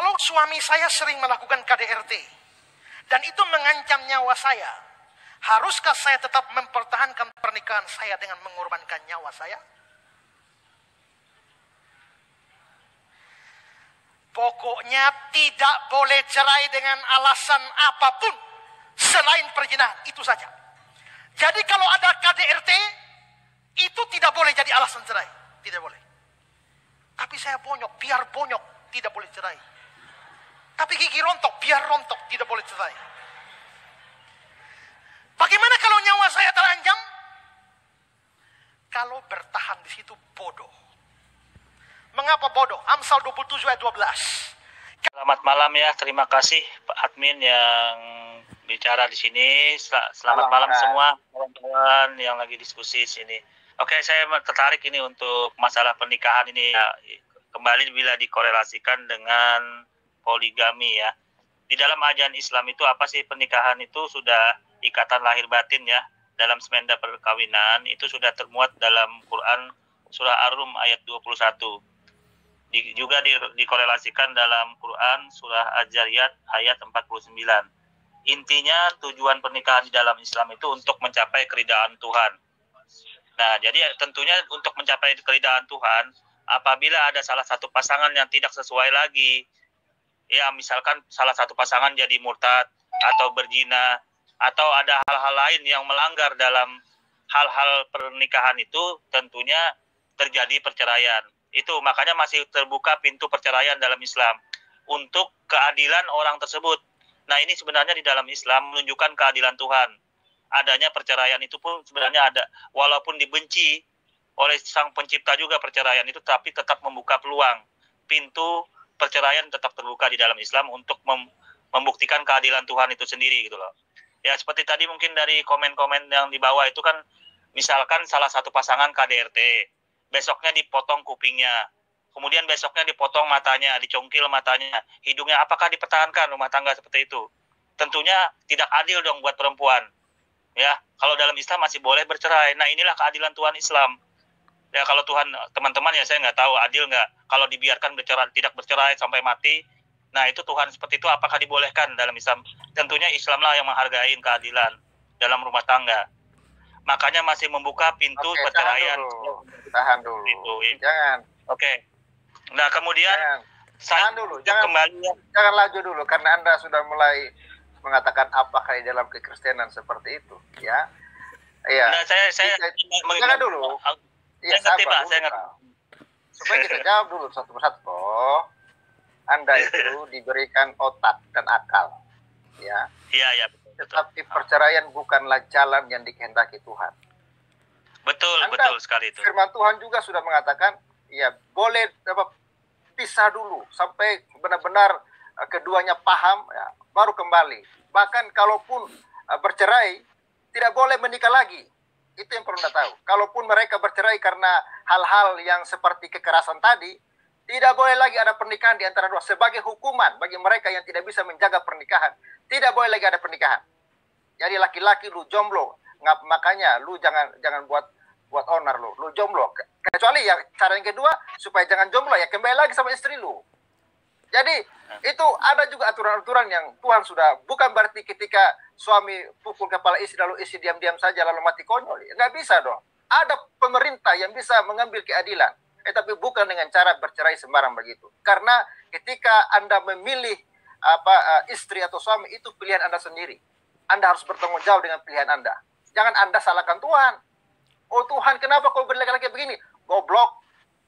Kalau suami saya sering melakukan KDRT dan itu mengancam nyawa saya, haruskah saya tetap mempertahankan pernikahan saya dengan mengorbankan nyawa saya? Pokoknya tidak boleh cerai dengan alasan apapun selain perzinahan, itu saja. Jadi kalau ada KDRT, itu tidak boleh jadi alasan cerai, tidak boleh. Tapi saya bonyok, biar bonyok, tidak boleh cerai. Tapi gigi rontok, biar rontok, tidak boleh cerai. Bagaimana kalau nyawa saya terancam? Kalau bertahan di situ bodoh. Mengapa bodoh? Amsal 27 ayat 12. Selamat malam ya, terima kasih Pak Admin yang bicara di sini. Selamat malam semua kawan-kawan yang lagi diskusi di sini. Oke, saya tertarik ini untuk masalah pernikahan ini ya. Kembali bila dikorelasikan dengan poligami ya. Di dalam ajaran Islam itu apa sih pernikahan itu sudah ikatan lahir batin ya. Dalam semenda perkawinan itu sudah termuat dalam Quran surah Ar-Rum ayat 21. Juga dikorelasikan dalam Quran surah Az-Zariyat ayat 49. Intinya tujuan pernikahan di dalam Islam itu untuk mencapai keridhaan Tuhan. Nah, jadi tentunya untuk mencapai keridhaan Tuhan, apabila ada salah satu pasangan yang tidak sesuai lagi, ya misalkan salah satu pasangan jadi murtad atau berzina, atau ada hal-hal lain yang melanggar dalam hal-hal pernikahan itu, tentunya terjadi perceraian. Itu makanya masih terbuka pintu perceraian dalam Islam untuk keadilan orang tersebut. Nah, ini sebenarnya di dalam Islam menunjukkan keadilan Tuhan. Adanya perceraian itu pun sebenarnya ada, walaupun dibenci oleh sang pencipta juga perceraian itu, tapi tetap membuka peluang. Pintu perceraian tetap terbuka di dalam Islam untuk membuktikan keadilan Tuhan itu sendiri gitu loh. Ya seperti tadi mungkin dari komen-komen yang di bawah itu kan, misalkan salah satu pasangan KDRT, besoknya dipotong kupingnya, kemudian besoknya dipotong matanya, dicongkil matanya, hidungnya, apakah dipertahankan rumah tangga seperti itu? Tentunya tidak adil dong buat perempuan. Ya, kalau dalam Islam masih boleh bercerai. Nah, inilah keadilan Tuhan Islam. Ya, kalau Tuhan, teman-teman ya saya nggak tahu adil nggak kalau dibiarkan bercerai, tidak bercerai sampai mati. Nah, itu Tuhan seperti itu apakah dibolehkan dalam Islam? Tentunya Islamlah yang menghargai keadilan dalam rumah tangga. Makanya masih membuka pintu perceraian. Tahan dulu. Itu. Jangan. Oke. Nah, kemudian tahan dulu. Jangan kembali. Jangan laju dulu karena Anda sudah mulai mengatakan apakah di dalam kekristenan seperti itu, ya. Iya. Nah, saya jangan dulu. Iya, sabar. Saya ngerti. Supaya kita jawab dulu satu persatu. Anda itu diberikan otak dan akal, ya. Iya, betul. Tetapi perceraian bukanlah jalan yang dikehendaki Tuhan. Betul sekali itu. Firman Tuhan juga sudah mengatakan, ya boleh pisah dulu sampai benar-benar keduanya paham, ya, baru kembali. Bahkan kalaupun bercerai, tidak boleh menikah lagi. Itu yang perlu Anda tahu. Kalaupun mereka bercerai karena hal-hal yang seperti kekerasan tadi, tidak boleh lagi ada pernikahan di antara dua. Sebagai hukuman bagi mereka yang tidak bisa menjaga pernikahan, tidak boleh lagi ada pernikahan. Jadi laki-laki lu jomblo, makanya lu jangan buat onar lu jomblo. Kecuali ya cara yang kedua supaya jangan jomblo ya kembali lagi sama istri lu. Jadi itu ada juga aturan-aturan yang Tuhan sudah, bukan berarti ketika suami pukul kepala istri lalu istri diam-diam saja lalu mati konyol. Nggak bisa dong. Ada pemerintah yang bisa mengambil keadilan. Tapi bukan dengan cara bercerai sembarang begitu. Karena ketika Anda memilih istri atau suami, itu pilihan Anda sendiri. Anda harus bertanggung jawab dengan pilihan Anda. Jangan Anda salahkan Tuhan. Oh Tuhan, kenapa kau beri laki-laki begini? Goblok.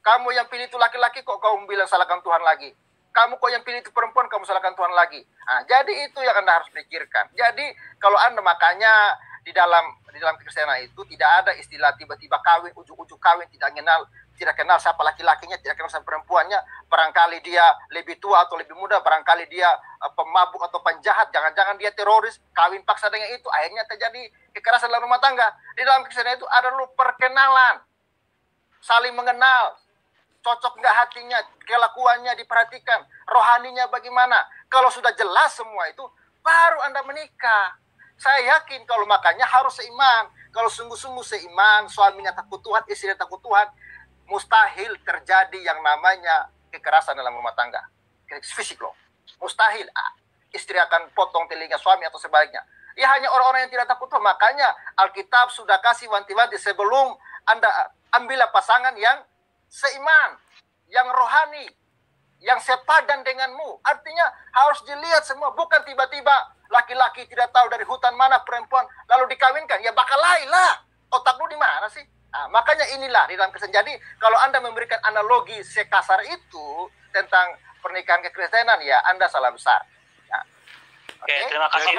Kamu yang pilih itu laki-laki kok kau bilang salahkan Tuhan lagi. Kamu kok yang pilih itu perempuan, kamu salahkan Tuhan lagi. Nah, jadi itu yang Anda harus pikirkan. Jadi kalau Anda makanya di dalam kekristenan itu tidak ada istilah tiba-tiba kawin, ujung-ujung kawin, tidak kenal siapa laki-lakinya, tidak kenal siapa perempuannya, barangkali dia lebih tua atau lebih muda, barangkali dia pemabuk atau penjahat, jangan-jangan dia teroris, kawin paksa dengan itu, akhirnya terjadi kekerasan dalam rumah tangga. Di dalam kekristenan itu ada dulu perkenalan, saling mengenal, cocok nggak hatinya, kelakuannya diperhatikan, rohaninya bagaimana. Kalau sudah jelas semua itu, baru Anda menikah. Saya yakin kalau makanya harus seiman. Kalau sungguh-sungguh seiman, suaminya takut Tuhan, istrinya takut Tuhan, mustahil terjadi yang namanya kekerasan dalam rumah tangga. fisik loh. Mustahil istri akan potong telinga suami atau sebaliknya. Ya hanya orang-orang yang tidak takut Tuhan. Makanya Alkitab sudah kasih wanti-wanti sebelum Anda ambillah pasangan yang seiman, yang rohani, yang sepadan denganmu. Artinya harus dilihat semua. Bukan tiba-tiba laki-laki tidak tahu dari hutan mana perempuan lalu dikawinkan. Ya bakal lain lah. Otak lu di mana sih? Nah, makanya inilah di dalam Kristen. Jadi kalau Anda memberikan analogi sekasar itu tentang pernikahan kekristenan, ya Anda salah besar. Nah, Oke, terima kasih.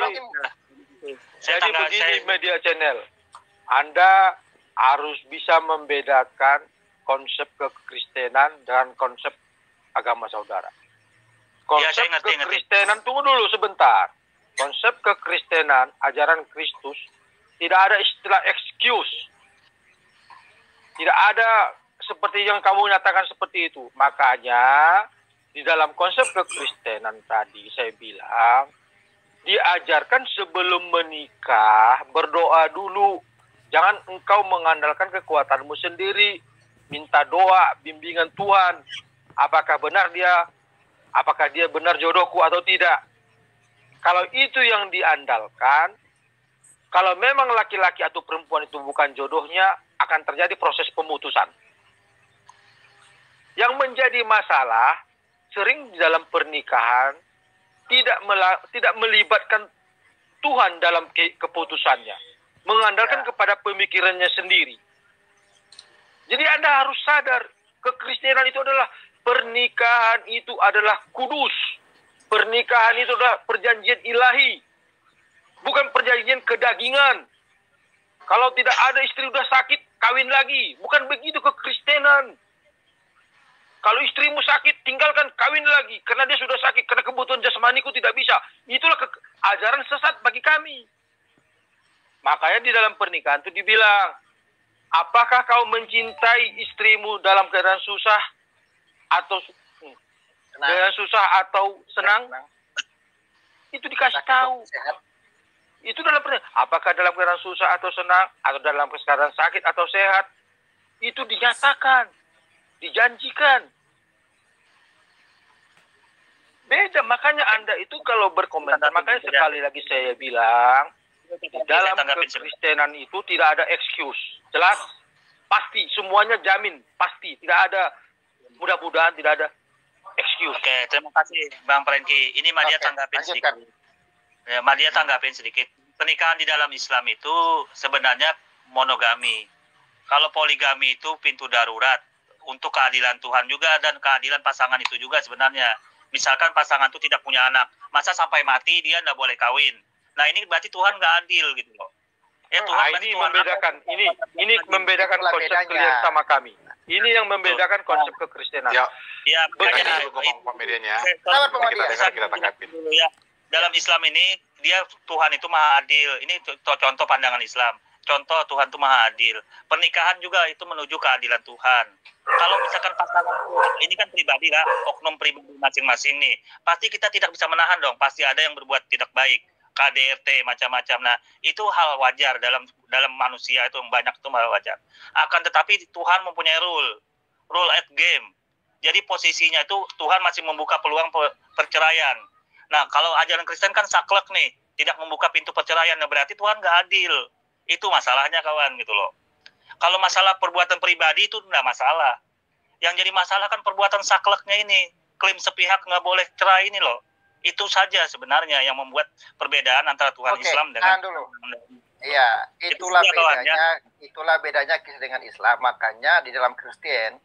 Jadi begini media channel, Anda harus bisa membedakan konsep kekristenan dan konsep agama saudara. Konsep saya ngerti. kekristenan, tunggu dulu sebentar. Konsep kekristenan, ajaran Kristus, tidak ada istilah excuse. Tidak ada seperti yang kamu nyatakan seperti itu. Makanya di dalam konsep kekristenan tadi saya bilang, diajarkan sebelum menikah berdoa dulu. Jangan engkau mengandalkan kekuatanmu sendiri. Minta doa, bimbingan Tuhan. Apakah dia benar jodohku atau tidak. Kalau itu yang diandalkan, kalau memang laki-laki atau perempuan itu bukan jodohnya, akan terjadi proses pemutusan. Yang menjadi masalah, sering di dalam pernikahan, tidak melibatkan Tuhan dalam keputusannya. Mengandalkan kepada pemikirannya sendiri. Jadi Anda harus sadar, kekristenan itu adalah pernikahan itu adalah kudus. Pernikahan itu adalah perjanjian ilahi. Bukan perjanjian kedagingan. Kalau tidak ada istri udah sakit, kawin lagi. Bukan begitu kekristenan. Kalau istrimu sakit, tinggalkan, kawin lagi. Karena dia sudah sakit, karena kebutuhan jasmaniku tidak bisa. Itulah ajaran sesat bagi kami. Makanya di dalam pernikahan itu dibilang, apakah kau mencintai istrimu dalam keadaan susah atau senang? Itu dikasih tahu. Itu dalam pernikahan. Apakah dalam keadaan susah atau senang, atau dalam keadaan sakit atau sehat, itu dinyatakan, dijanjikan. Beda, makanya Anda itu kalau berkomentar, makanya sekali lagi saya bilang, dalam kekristenan itu tidak ada excuse. Jelas, pasti, semuanya jamin, pasti. Tidak ada, mudah-mudahan tidak ada excuse. Oke, terima kasih Bang Franky. Ini Madia tanggapin sedikit. Ya, Madia tanggapin sedikit. Pernikahan di dalam Islam itu sebenarnya monogami. Kalau poligami itu pintu darurat untuk keadilan Tuhan juga dan keadilan pasangan itu juga sebenarnya. Misalkan pasangan itu tidak punya anak, masa sampai mati dia nggak boleh kawin. Nah ini berarti Tuhan nggak adil gitu loh. Ya Tuhan ini membedakan, ini membedakan konsep kalian sama kami. Ini yang membedakan konsep kekristenan. Ya, begini ngomong pembedanya. Kita tanggapin. Ya, dalam Islam ini dia Tuhan itu maha adil. Ini contoh pandangan Islam. Contoh Tuhan itu maha adil. Pernikahan juga itu menuju keadilan Tuhan. Kalau misalkan pasangan ini kan pribadi lah, oknum pribadi masing-masing nih. Pasti kita tidak bisa menahan dong. Pasti ada yang berbuat tidak baik. KDRT macam-macam. Nah, itu hal wajar dalam manusia itu yang banyak itu hal wajar. Akan tetapi Tuhan mempunyai rule at game. Jadi posisinya itu Tuhan masih membuka peluang perceraian. Nah, kalau ajaran Kristen kan saklek nih, tidak membuka pintu perceraian. Nah, berarti Tuhan nggak adil. Itu masalahnya kawan gitu loh. Kalau masalah perbuatan pribadi itu nggak masalah. Yang jadi masalah kan perbuatan sakleknya ini. Klaim sepihak nggak boleh cerai ini loh. Itu saja sebenarnya yang membuat perbedaan antara Tuhan Islam dengan... dulu. Iya, itulah bedanya dengan Islam. Makanya di dalam Kristen,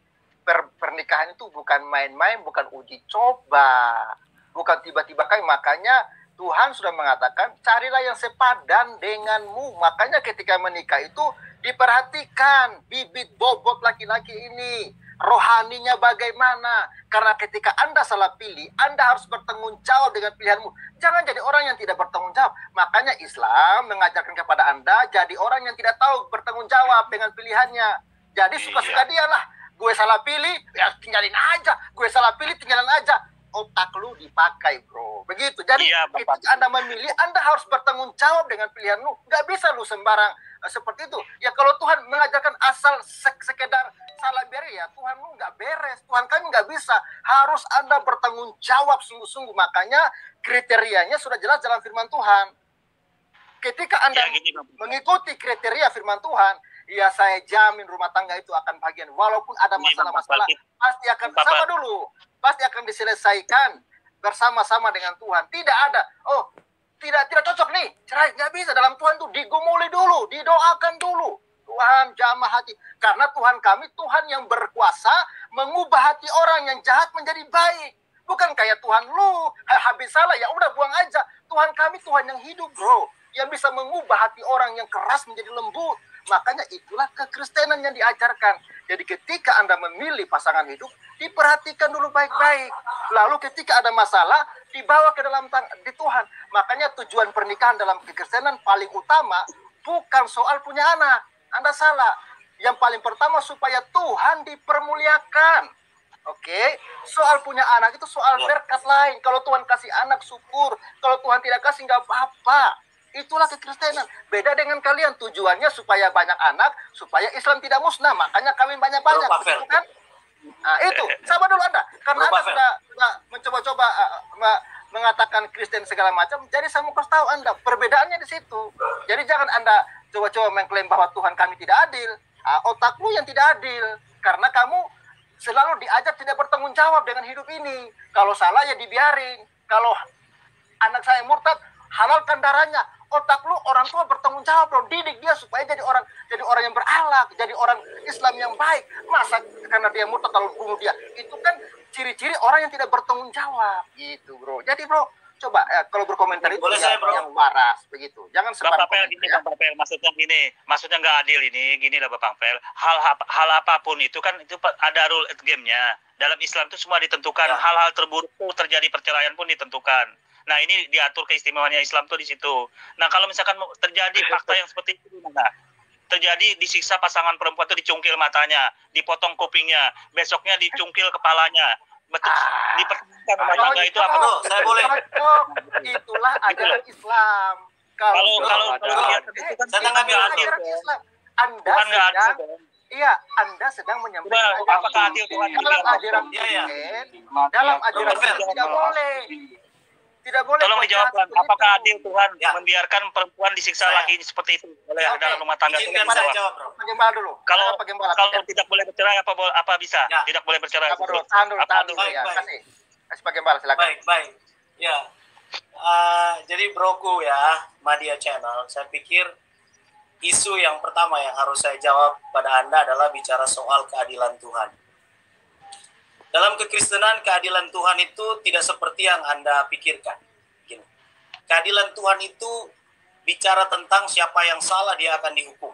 pernikahan itu bukan main-main, bukan uji coba. Bukan tiba-tiba kami. Makanya Tuhan sudah mengatakan, carilah yang sepadan denganmu. Makanya ketika menikah itu diperhatikan bibit bobot laki-laki ini. Rohaninya bagaimana. Karena ketika Anda salah pilih, Anda harus bertanggung jawab dengan pilihanmu. Jangan jadi orang yang tidak bertanggung jawab. Makanya Islam mengajarkan kepada Anda, jadi orang yang tidak tahu bertanggung jawab dengan pilihannya. Jadi suka-suka dia lah. Gue salah pilih, ya tinggalin aja. Gue salah pilih, tinggalin aja. Otak lu dipakai, bro. Begitu. Jadi ketika Anda memilih, Anda harus bertanggung jawab dengan pilihan lu. Gak bisa lu sembarang seperti itu. Ya kalau Tuhan mengajarkan asal sekedar salah biar kriteria, Tuhan lu nggak beres, Tuhan kami nggak bisa. Harus Anda bertanggung jawab sungguh-sungguh. Makanya kriterianya sudah jelas dalam firman Tuhan. Ketika Anda mengikuti kriteria firman Tuhan, ya saya jamin rumah tangga itu akan bahagia. Walaupun ada masalah-masalah, pasti akan sama dulu, pasti akan diselesaikan bersama-sama dengan Tuhan. Tidak ada, oh tidak cocok nih, cerai, nggak bisa. Dalam Tuhan itu digumuli dulu, didoakan dulu. Tuhan jamah hati, karena Tuhan kami Tuhan yang berkuasa mengubah hati orang yang jahat menjadi baik. Bukan kayak Tuhan lu habis salah ya udah buang aja. Tuhan kami Tuhan yang hidup, bro, yang bisa mengubah hati orang yang keras menjadi lembut. Makanya itulah kekristenan yang diajarkan. Jadi ketika Anda memilih pasangan hidup, diperhatikan dulu baik-baik. Lalu ketika ada masalah, dibawa ke dalam di Tuhan. Makanya tujuan pernikahan dalam kekristenan paling utama bukan soal punya anak. Anda salah. Yang paling pertama supaya Tuhan dipermuliakan. Oke, soal punya anak itu soal berkat lain. Kalau Tuhan kasih anak, syukur. Kalau Tuhan tidak kasih, nggak apa-apa. Itulah kekristenan. Beda dengan kalian, tujuannya supaya banyak anak, supaya Islam tidak musnah. Makanya kawin banyak-banyak, betul kan? Nah itu, sabar dulu Anda. Karena Anda sudah mencoba-coba mengatakan Kristen segala macam. Jadi saya mau kasih tahu Anda, perbedaannya di situ. Jadi jangan Anda coba-coba mengklaim bahwa Tuhan kami tidak adil. Otak lu yang tidak adil. Karena kamu selalu diajak tidak bertanggung jawab dengan hidup ini. Kalau salah ya dibiarin. Kalau anak saya murtad, halalkan darahnya. Otak lu orang tua bertanggung jawab dong, didik dia supaya jadi orang yang berakhlak, jadi orang Islam yang baik. Masa karena dia murtad lalu bunuh dia? Itu kan ciri-ciri orang yang tidak bertanggung jawab gitu, bro. Jadi bro, coba kalau berkomentar itu yang waras begitu. Jangan sembarang komentar. Gini, Bang Papel, maksudnya nggak adil ini. Gini lah Bang Papel, hal apapun itu kan itu ada rule at game-nya. Dalam Islam itu semua ditentukan. Hal-hal terburuk itu terjadi perceraian pun ditentukan. Nah ini diatur keistimewaannya Islam tuh di situ. Nah kalau misalkan terjadi fakta yang seperti itu gimana? Terjadi disiksa pasangan perempuan itu dicungkil matanya, dipotong kupingnya, besoknya dicungkil kepalanya. Betul, dipertemukan rumah tangga itu apa? Saya boleh. Itulah ajaran Islam. Kalau saya nggak adil. Anda Anda sedang menyampaikan apakah adil Tuhan dalam ajaran Kristen, dalam ajaran Kristen tidak boleh. Tidak boleh. Tolong dijawabkan, apakah adil Tuhan membiarkan perempuan disiksa laki seperti itu oleh dalam rumah tangga? Saya jawab, bro. Bagaimana dulu? Kalau tidak boleh bercerai apa bisa? Ya. Tidak boleh bercerai. Tahan dulu ya. Kasih bagaimana silakan. Baik. Ya. Jadi broku ya, Media Channel, saya pikir isu yang pertama yang harus saya jawab pada Anda adalah bicara soal keadilan Tuhan. Dalam kekristenan, keadilan Tuhan itu tidak seperti yang Anda pikirkan. Gini. Keadilan Tuhan itu bicara tentang siapa yang salah dia akan dihukum.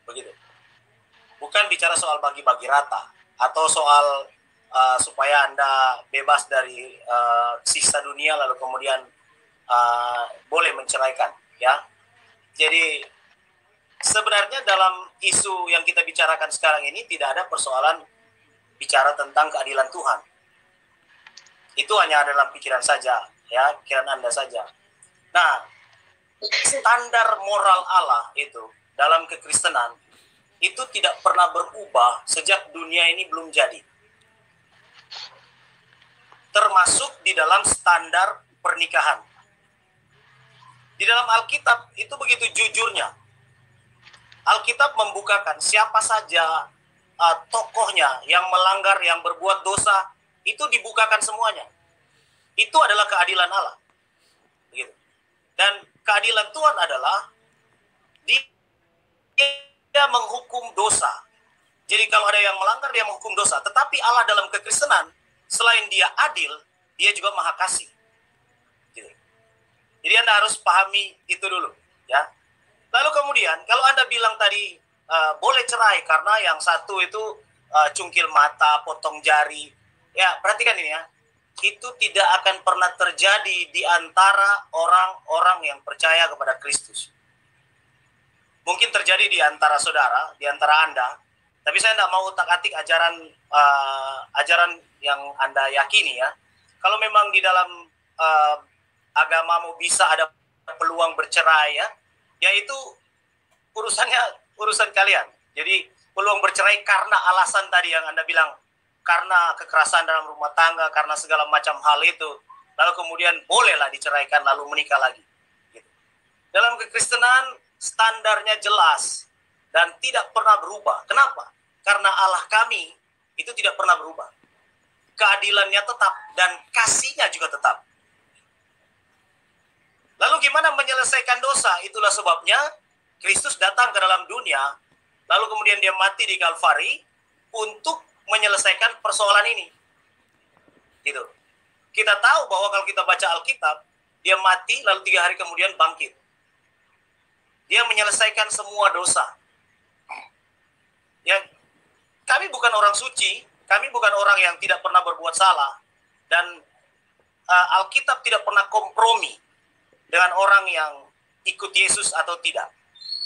Begitu. Bukan bicara soal bagi-bagi rata atau soal supaya Anda bebas dari siksa dunia lalu kemudian boleh menceraikan. Ya. Jadi sebenarnya dalam isu yang kita bicarakan sekarang ini tidak ada persoalan bicara tentang keadilan Tuhan. Itu hanya dalam pikiran saja, ya, pikiran Anda saja. Nah, standar moral Allah itu dalam kekristenan itu tidak pernah berubah sejak dunia ini belum jadi. Termasuk di dalam standar pernikahan. Di dalam Alkitab itu begitu jujurnya. Alkitab membukakan siapa saja tokohnya yang melanggar, yang berbuat dosa, itu dibukakan semuanya. Itu adalah keadilan Allah. Begitu. Dan keadilan Tuhan adalah dia menghukum dosa. Jadi kalau ada yang melanggar, dia menghukum dosa. Tetapi Allah dalam kekristenan, selain dia adil, dia juga maha kasih. Gitu. Jadi Anda harus pahami itu dulu. Ya. Lalu kemudian, kalau Anda bilang tadi, boleh cerai karena yang satu itu cungkil mata, potong jari. Ya, perhatikan ini ya. Itu tidak akan pernah terjadi di antara orang-orang yang percaya kepada Kristus. Mungkin terjadi di antara saudara, di antara Anda. Tapi saya tidak mau utak-atik ajaran yang Anda yakini ya. Kalau memang di dalam agamamu bisa ada peluang bercerai ya, itu urusan kalian. Jadi peluang bercerai karena alasan tadi yang Anda bilang, karena kekerasan dalam rumah tangga, karena segala macam hal itu, lalu kemudian bolehlah diceraikan lalu menikah lagi. Gitu. Dalam kekristenan standarnya jelas dan tidak pernah berubah. Kenapa? Karena Allah kami itu tidak pernah berubah. Keadilannya tetap dan kasihnya juga tetap. Lalu gimana menyelesaikan dosa? Itulah sebabnya Kristus datang ke dalam dunia, lalu kemudian dia mati di Kalvari untuk menyelesaikan persoalan ini. Gitu. Kita tahu bahwa kalau kita baca Alkitab, dia mati lalu 3 hari kemudian bangkit. Dia menyelesaikan semua dosa. Ya, kami bukan orang suci, kami bukan orang yang tidak pernah berbuat salah, dan Alkitab tidak pernah kompromi dengan orang yang ikut Yesus atau tidak.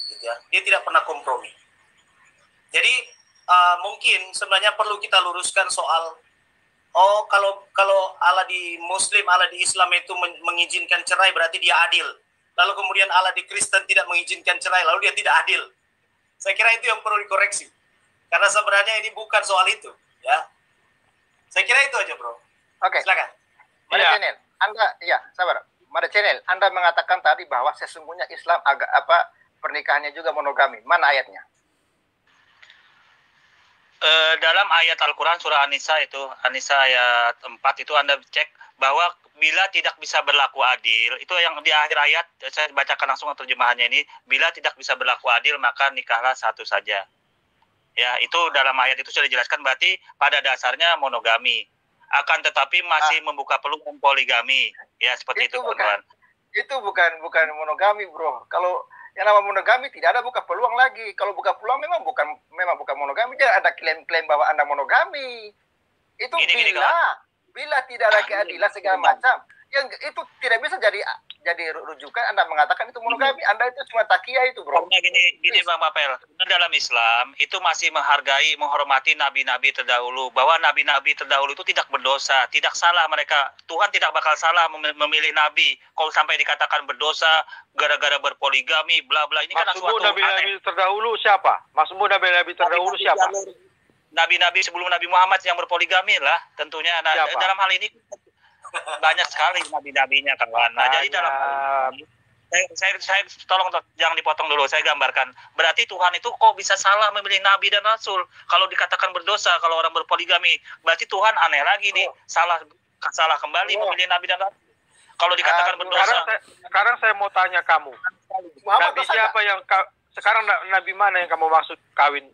Gitu ya. Dia tidak pernah kompromi. Jadi mungkin sebenarnya perlu kita luruskan soal kalau Allah di Muslim, Allah di Islam itu mengizinkan cerai berarti dia adil. Lalu kemudian Allah di Kristen tidak mengizinkan cerai, lalu dia tidak adil. Saya kira itu yang perlu dikoreksi. Karena sebenarnya ini bukan soal itu, ya. Saya kira itu aja, Bro. Oke. Silakan. Mada Channel, Anda sabar. Mada Channel, Anda mengatakan tadi bahwa sesungguhnya Islam pernikahannya juga monogami. Mana ayatnya? Dalam ayat Al-Quran surah An-Nisa ayat 4 itu Anda cek bahwa bila tidak bisa berlaku adil, itu yang di akhir ayat, saya bacakan langsung terjemahannya ini, bila tidak bisa berlaku adil maka nikahlah satu saja. Ya, itu dalam ayat itu sudah dijelaskan, berarti pada dasarnya monogami. Akan tetapi masih membuka peluang poligami. Ya, seperti itu, kawan. Itu bukan monogami, Bro. Kalau yang nama monogami tidak ada buka peluang lagi. Kalau buka peluang memang bukan monogami. Jangan ada klaim-klaim bahwa Anda monogami. Itu bila tidak ada keadilan segala macam. Yang itu tidak bisa jadi rujukan Anda mengatakan itu monogami. Anda itu cuma takia itu, Bro. Karena gini Bang Papel, dalam Islam itu masih menghargai, menghormati nabi-nabi terdahulu, bahwa nabi-nabi terdahulu itu tidak berdosa, tidak salah mereka. Tuhan tidak bakal salah memilih nabi. Kalau sampai dikatakan berdosa gara-gara berpoligami, bla bla, ini kan suatu nabi-nabi terdahulu siapa? Maksudmu nabi-nabi terdahulu siapa? Nabi-nabi sebelum Nabi Muhammad yang berpoligami lah, tentunya. Nah, dalam hal ini banyak sekali nabi-nabinya, kawan. Nah, jadi dalam hal ini, saya tolong jangan dipotong dulu, saya gambarkan. Berarti Tuhan itu kok bisa salah memilih nabi dan rasul? Kalau dikatakan berdosa kalau orang berpoligami, berarti Tuhan aneh lagi nih, salah kembali memilih nabi dan rasul. Kalau dikatakan berdosa. Sekarang saya mau tanya kamu. Nabi siapa yang sekarang nabi mana yang kamu maksud kawin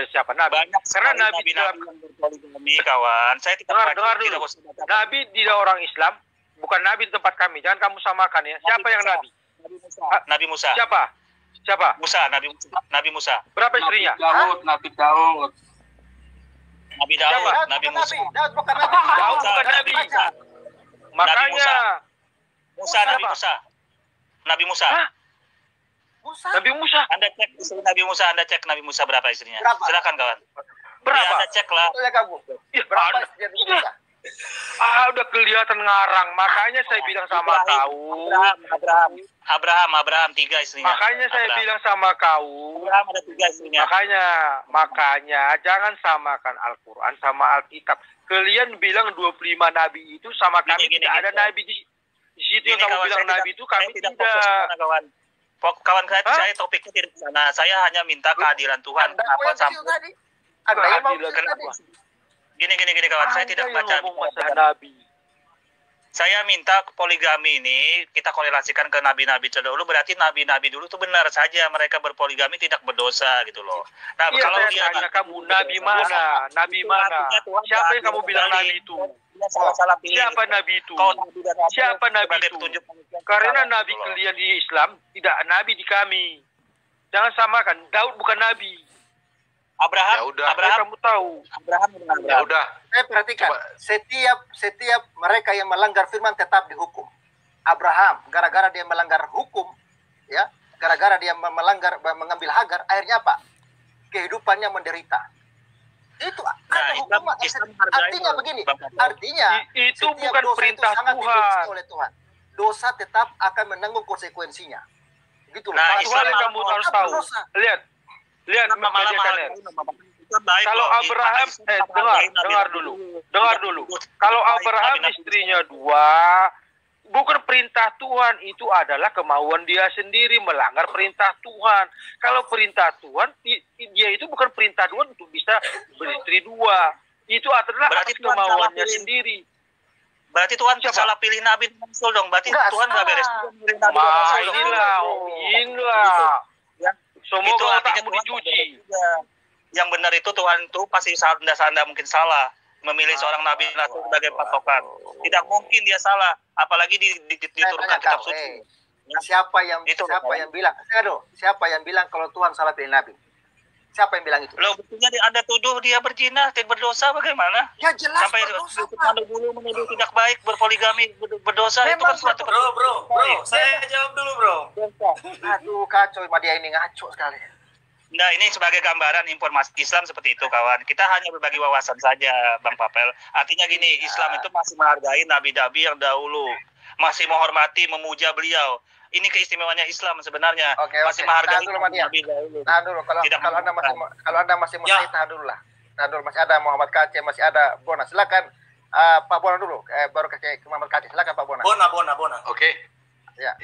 siapa? Nabi. Banyak karena nabi yang berpoligami, kawan. Saya tidak dengar dulu. Nabi tidak orang Islam, bukan nabi di tempat kami. Jangan kamu samakan ya. Siapa yang nabi? Nabi Musa. Siapa? Nabi Musa. Berapa istrinya? Nabi Daud. Nabi Musa. Daud bukan nabi. Daud bukan nabi. Makanya Nabi Musa. Hah? Nabi Musa. Anda cek istri Nabi Musa, Nabi Musa berapa istrinya? Berapa? Silakan, kawan. Berapa? Ya, Anda cek lah. Kamu. Berapa istri Nabi Musa? Udah kelihatan ngarang. Makanya saya bilang sama kau. Abraham 3 istrinya. Makanya saya bilang sama kau. Abraham ada 3 istrinya. Makanya jangan samakan Al-Quran sama Alkitab. Kalian bilang 25 nabi itu sama kami tidak ada nabi di situ yang kamu bilang nabi itu kami tidak. Kawan saya topiknya tidak ke sana. Saya hanya minta keadilan Tuhan. Apa sampai Anda yang mau Gini kawan, saya tidak baca nabi. Saya minta poligami ini kita korelasikan ke nabi-nabi terdahulu, berarti nabi-nabi dulu itu benar saja mereka berpoligami tidak berdosa gitu loh. Nah, iya, kalau dia tanya kamu nabi mana? Nabi mana? Siapa yang kamu bilang nabi itu? Salah pilih. Siapa nabi itu? Siapa nabi itu? Karena nabi kalian di Islam tidak nabi di kami. Jangan samakan. Daud bukan nabi. Abraham, kamu tahu. Ya udah. Saya perhatikan. Setiap mereka yang melanggar firman tetap dihukum. Abraham, gara-gara dia melanggar hukum, ya, gara-gara dia mengambil Hagar, akhirnya apa? Kehidupannya menderita. Itu ada hukuman. Artinya begini. Artinya itu bukan perintah Tuhan. Oleh Tuhan. Dosa tetap akan menanggung konsekuensinya. Gitu loh. Nah, Tuhan yang kamu harus tahu. Lihat. Lihat Kenapa malah Media Channel. Kita baik Kalau loh. Abraham, dengar dulu. Kalau Abraham istrinya 2, bukan perintah Tuhan, itu adalah kemauan dia sendiri melanggar perintah Tuhan. Kalau perintah Tuhan, dia itu bukan perintah Tuhan untuk bisa beristri 2. Itu adalah Berarti atas Tuhan salah kemauannya pilih. sendiri. Berarti Tuhan Siapa? salah pilih Nabi dan Rasul dong. Berarti Nggak Tuhan nggak beres. salah. Tuhan pilih Nabi dan Rasul dong. Inilah. Ya. Semoga Itu artinya otakmu Tuhan dicuci. nggak beres juga. Yang benar itu Tuhan tuh pasti sanda mungkin salah memilih seorang Nabi dan Rasul sebagai patokan. Tidak mungkin dia salah, apalagi diturunkan kitab suci. Ya. Siapa yang Itu, bilang? Siapa yang bilang kalau Tuhan salah pilih Nabi? Siapa yang bilang itu? Loh, buktinya Anda tuduh dia berzina, berdosa bagaimana? Ya jelas Sampai berdosa, Pak. Anda dulu menuduh tidak baik, berpoligami, berdosa, itu kan Memang suatu Bro, saya jawab dulu, bro. Aduh, kacau, Madia ini ngaco sekali. Nah, ini sebagai gambaran informasi Islam seperti itu, kawan. Kita hanya berbagi wawasan saja, Bang Papel. Artinya gini, Islam itu masih menghargai nabi-nabi yang dahulu, masih menghormati, memuja beliau. Ini keistimewaannya Islam sebenarnya. Oke, masih oke. menghargai Tahan dulu, Madia. nabi dahulu. Tahan dulu, Tidak kalau Anda masih mau Ya. tahan dulu lah. Tahan dulu, masih ada Muhammad Kace, masih ada Bona. Silakan Pak Bona dulu, baru ke Muhammad Kace. Silakan Pak Bona. Bona. Oke. Ya.